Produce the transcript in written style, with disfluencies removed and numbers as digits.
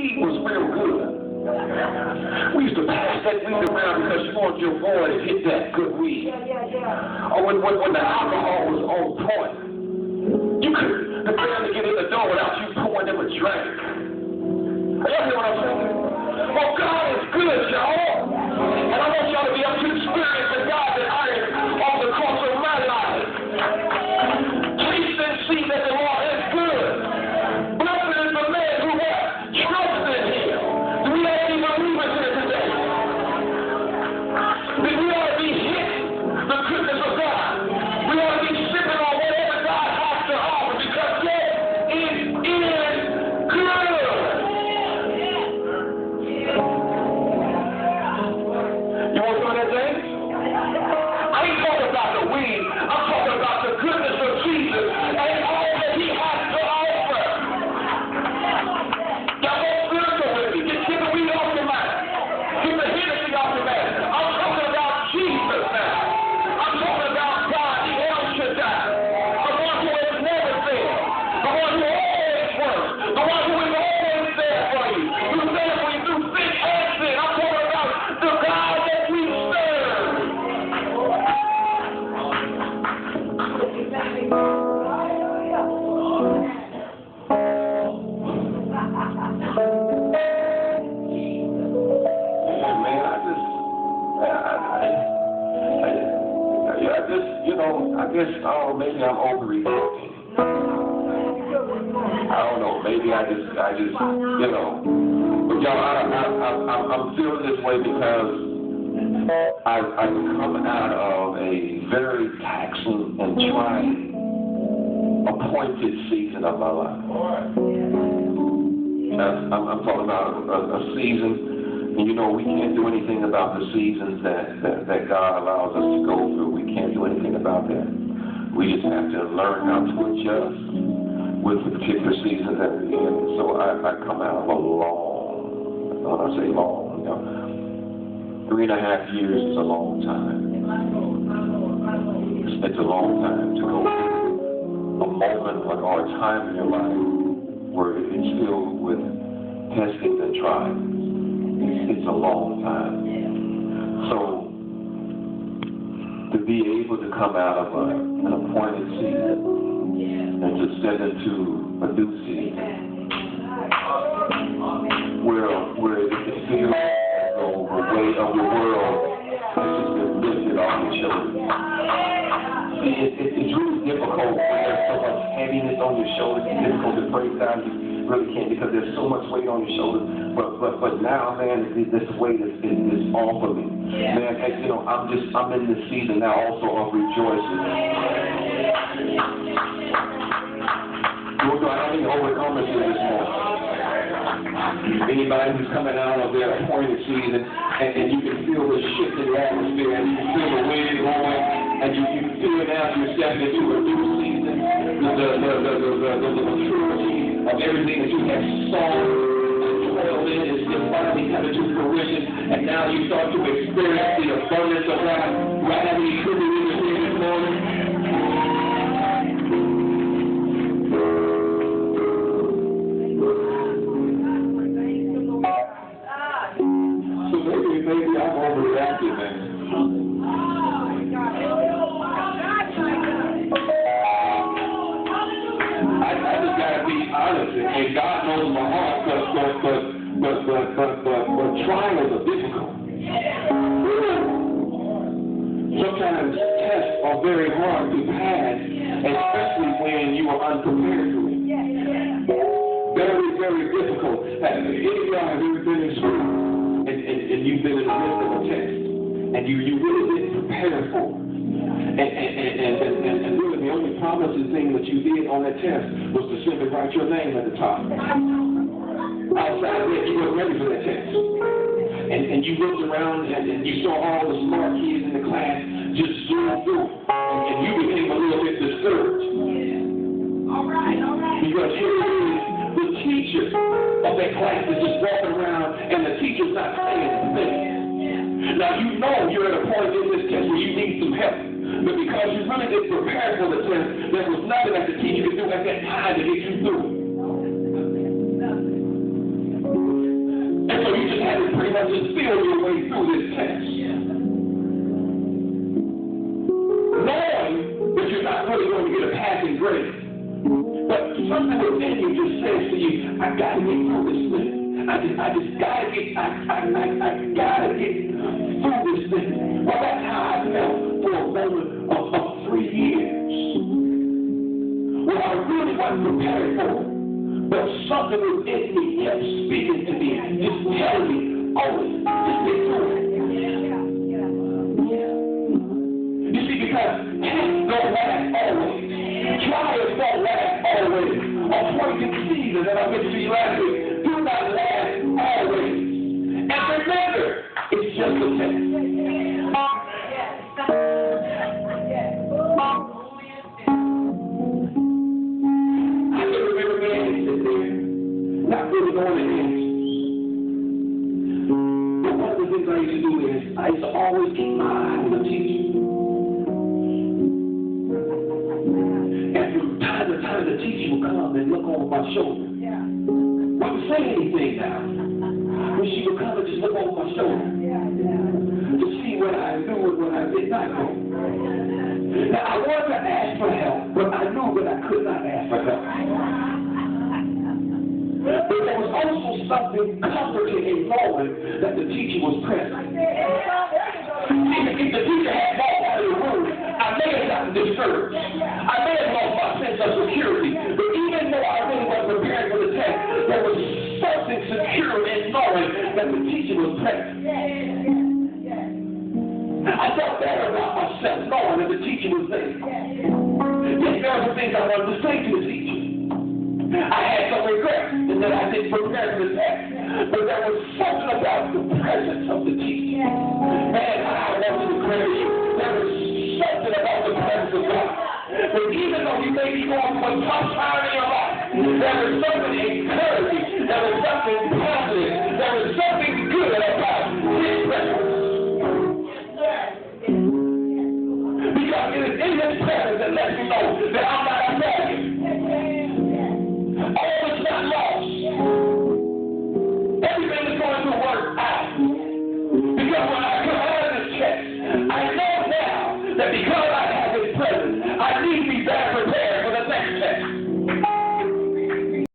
weed was real good. We used to pass that weed around because you wanted your boy to hit that good weed. Or when the alcohol was on point, you couldn't barely get in the door without you pouring them a drink. Y'all hear what I'm saying? Well, God is good, y'all. And I want y'all to be able to experience the God that I am on the course of my life. Taste and see that the Lord is good. Blessed is the man who trusts in him. Do we have any believers here today? Then we ought to be hitting the goodness of God. We ought to be sipping on whatever God has to offer because yes, it is good. You want some of that, James? I ain't talking about the weed. I'm talking about the goodness of Jesus and all that he has to offer. Y'all go spiritual with me. Get the weed off your mind. Get the Hennessy off your mind. I'm talking about Jesus now. I'm talking about God, the El Shaddai. The one who has never failed. The one who always works. The one who is always there for you. You there for you through thick and thin. I'm talking about the God that we serve. I guess, maybe I'm overreacting. I don't know, maybe I just, but y'all, I'm feeling this way because I've come out of a very taxing and trying appointed season of my life. I'm talking about a season. And you know, we can't do anything about the seasons that God allows us to go through. We can't do anything about that. We just have to learn how to adjust with the particular seasons that we're in. So I come out of a long, when I say long, 3.5 years is a long time. It's a long time to go through a moment or a time in your life where it's filled with testings and trials. It's a long time. So, to be able to come out of an appointed season and to step into a new season where it feels as though the weight of the world has just been lifted off your shoulders. See, it's really difficult when there's so much heaviness on your shoulders. It's difficult to praise God. You really can't because there's so much weight on your shoulders. But now, man, this weight is off of me. Man, I'm in this season now also of rejoicing. Do I have any overcomers here this morning? Anybody who's coming out of their appointed season and you can feel the shift in the atmosphere and you can feel the wind blowing and you feel now you're stepping into a new season, the maturity of everything that you have sown and toiled in is finally coming to fruition, and now you start to experience the abundance of God. Do I have any true believers here this morning? So maybe I'm overreacting, man. I just gotta be honest, and God knows my heart, but trials are difficult. Sometimes tests are very hard to pass, especially when you are unprepared for it. Very, very difficult. Any of y'all have ever been in school and you've been in the midst of a test and you really didn't prepare for it? And really the only promising thing that you did on that test was to simply write your name at the top. Outside of that, you weren't ready for that test. And you looked around and you saw all the smart kids in the class just zoom through. And you became a little bit discouraged. All right. Because here it is, the teacher of that class is just walking around and the teacher's not saying a thing. Now you know you're at a point in this test where you need some help. But because you really didn't prepare for the test, there was nothing that the teacher could do at that time to get you through. to just feel your way through this test. Knowing that you're not really going to get a passing grade. But something within you just says to you, I got to get through this thing. I just got to get, I got to get through this thing. Well, that's how I felt for a moment of 3 years. Well, I really wasn't prepared for it. But something within me kept speaking to me, just telling me, Otis, just get through it. You see, because tests don't last always. Trials don't last always. Appointed seasons, and I mentioned to you last week, do not last always. And remember, it's just a test. I can remember being sitting there, not really knowing the answers. But one of the things I used to do is, I used to always keep my eye on the teacher. And from time to time, the teacher would come and look over my shoulder. Wouldn't say anything now. But she would come and just look over my shoulder to see what I knew and what I did not know. Now, I wanted to ask for help, but I knew that I could not ask for help. But there was also something comforting in knowing that the teacher was present. If the teacher had walked out of the room, I may have gotten discouraged. I may have lost my sense of security. But even though I really wasn't prepared for the test, there was something secure in knowing that the teacher was present. I felt better about myself knowing that the teacher was there. Yes, there were things I wanted to say to the teacher. I had some regrets in that I didn't prepare for the test. But there was something about the presence of the teacher. Man, I want to declare to you, there is something about the presence of God. But even though you may be going through a tough time in your life, there is something encouraging, there is something positive, there is something good about His presence. Because it is in His presence that lets me know that I'm not